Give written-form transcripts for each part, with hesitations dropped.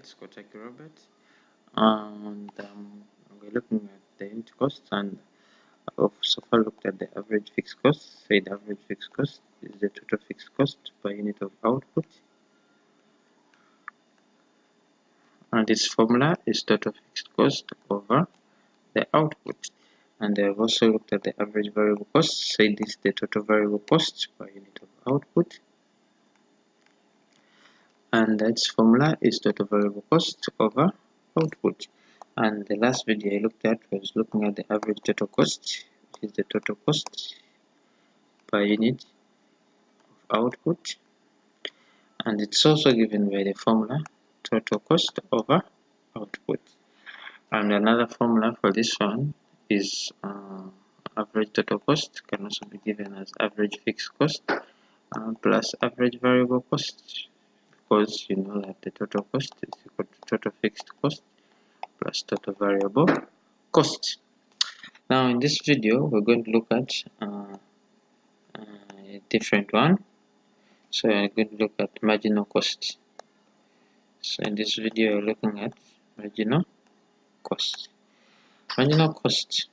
Scott Robert, and we're looking at the unit cost, and I've so far looked at the average fixed cost. Say the average fixed cost is the total fixed cost per unit of output, and its formula is total fixed cost over the output. And I've also looked at the average variable cost. Say this is the total variable cost per unit of output, and its formula is total variable cost over output. And the last video I looked at was looking at the average total cost, which is the total cost per unit of output, and it's also given by the formula total cost over output. And another formula for this one is average total cost can also be given as average fixed cost plus average variable cost, because you know that the total cost is equal to total fixed cost plus total variable cost. Now in this video we're going to look at a different one. So we're going to look at marginal cost. So in this video we're looking at marginal cost. Marginal cost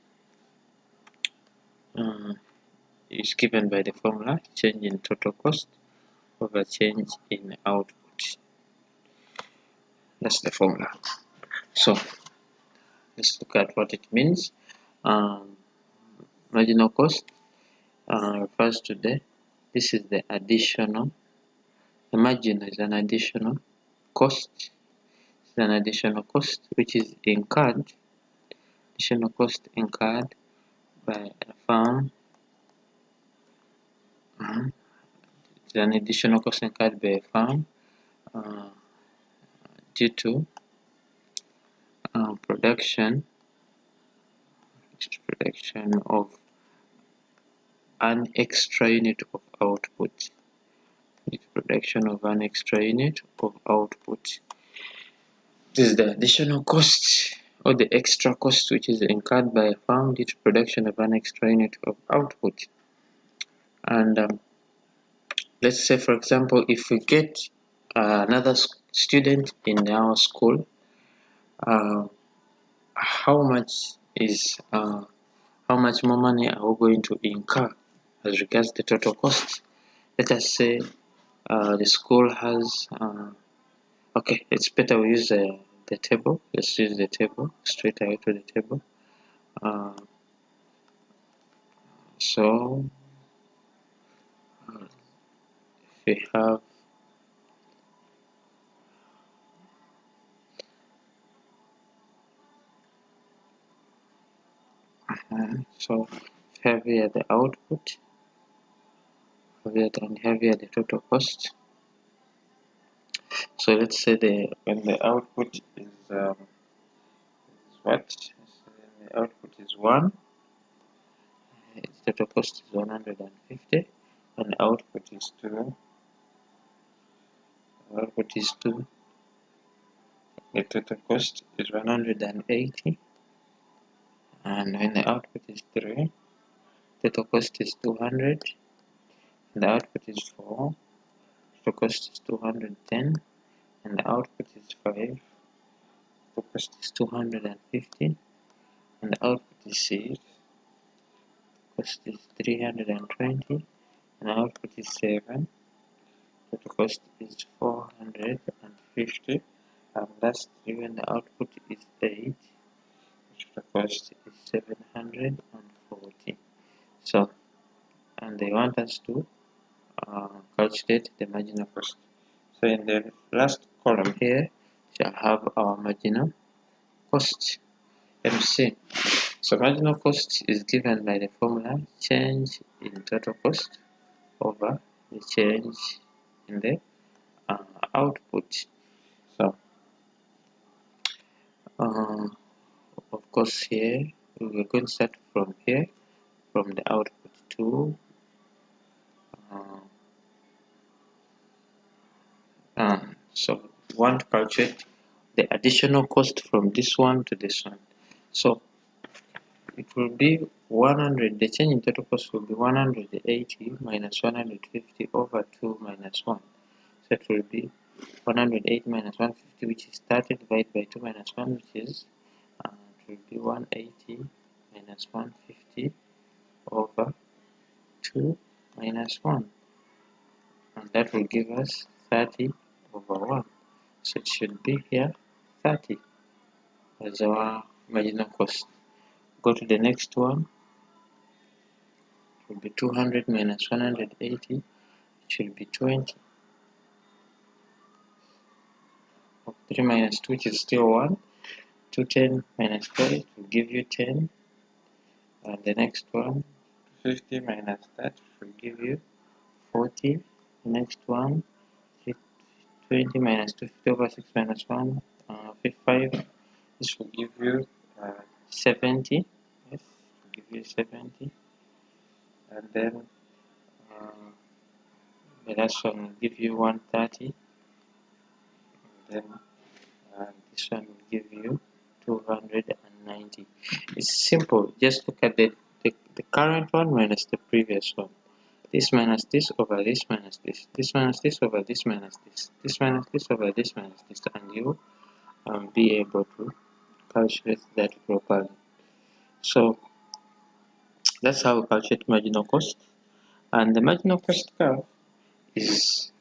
is given by the formula change in total cost over change in output. That's the formula. So let's look at what it means. Marginal cost refers to this is the additional, the margin is an additional cost. It's an additional cost which is incurred, additional cost incurred by a firm. It's an additional cost incurred by a firm due to production of an extra unit of output. It's production of an extra unit of output. This is the additional cost or the extra cost which is incurred by a firm due to production of an extra unit of output. And let's say, for example, if we get another student in our school, how much more money are we going to incur as regards the total cost? Let us say the school has okay, it's better we use the table. Let's use the table, straight away to the table. So we have so have here the output, have here the total cost. So let's say when the output is what? So the output is 1, its total cost is 150, and the output is 2. The output is 2. The total cost is 180, and when the output is 3, total cost is 200, and the output is 4, total cost is 210, and the output is 5, total cost is 250, and the output is 6, cost is 320, and the output is 7, total cost is 450, and lastly when the output is 8, the cost is 740. So, and they want us to calculate the marginal cost. So in the last column here, we shall have our marginal cost, MC. So marginal cost is given by the formula change in total cost over the change in the output. So of course here we're going to start from here, from the output to so we want to calculate the additional cost from this one to this one. So it will be 100, the change in total cost will be 180 minus 150 over 2 minus 1. So it will be 108 minus 150, which is 30, divided by 2 minus 1, which is it will be 180 minus 150 over 2 minus 1, and that will give us 30 over 1. So it should be here 30 as our marginal cost. Go to the next one. It will be 200 minus 180. It should be 20. 3 minus 2, which is still 1. 210 minus 5 will give you 10. And the next one, 50 minus that will give you 40. The next one, 20 minus 250 over 6 minus 1, 55. This will give you 70. Yes, will give you 70. And then the last one will give you 130. And then this one will give you 290. It's simple. Just look at the current one minus the previous one. This minus this over this minus this. This minus this over this minus this. This minus this over this minus this. And you be able to calculate that properly. So that's how we calculate marginal cost. And the marginal cost curve is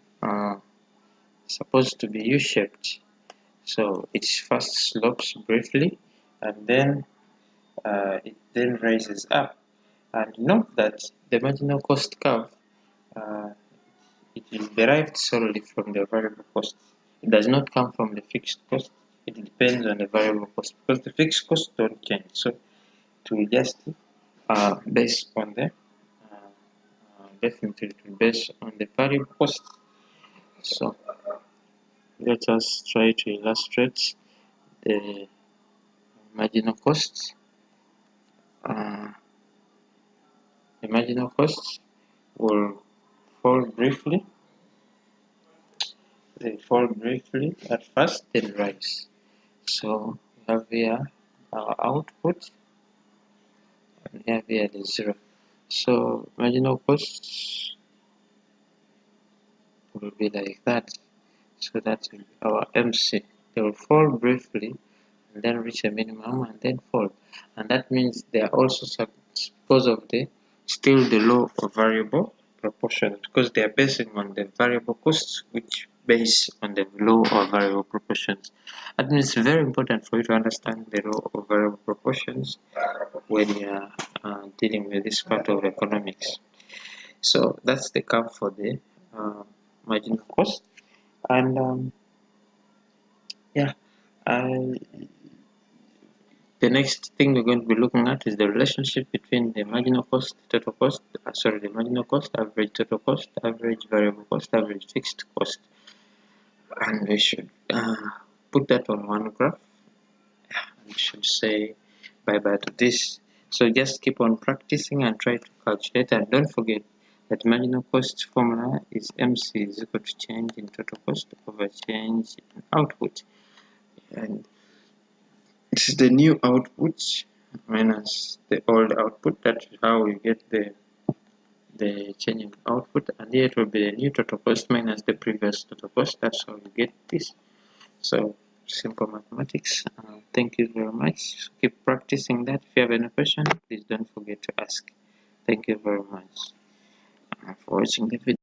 supposed to be U-shaped. So it first slopes briefly, and then it then rises up. And note that the marginal cost curve it is derived solely from the variable cost. It does not come from the fixed cost. It depends on the variable cost, because the fixed costs don't change. So it will just base on the definitely it will base on the variable cost. So let us try to illustrate the marginal costs. The marginal costs will fall briefly. They fall briefly at first, then rise. So we have here our output, and we have here the 0. So marginal costs will be like that. So that will be our MC. They will fall briefly and then reach a minimum and then fall. And that means they are also because of the still the law of variable proportions, because they are basing on the variable costs, which base on the law of variable proportions. That means it's very important for you to understand the law of variable proportions when you are dealing with this part of economics. So that's the curve for the marginal cost. And yeah, the next thing we're going to be looking at is the relationship between the marginal cost, total cost, the marginal cost, average total cost, average variable cost, average fixed cost. And we should put that on one graph. We should say bye-bye to this. So just keep on practicing and try to calculate, and don't forget that marginal cost formula is MC is equal to change in total cost over change in output. And this is the new output minus the old output. That's how we get the change in output, and here it will be the new total cost minus the previous total cost. That's how we get this. So simple mathematics. Thank you very much. Keep practicing that. If you have any question, please don't forget to ask. Thank you very much for watching the video.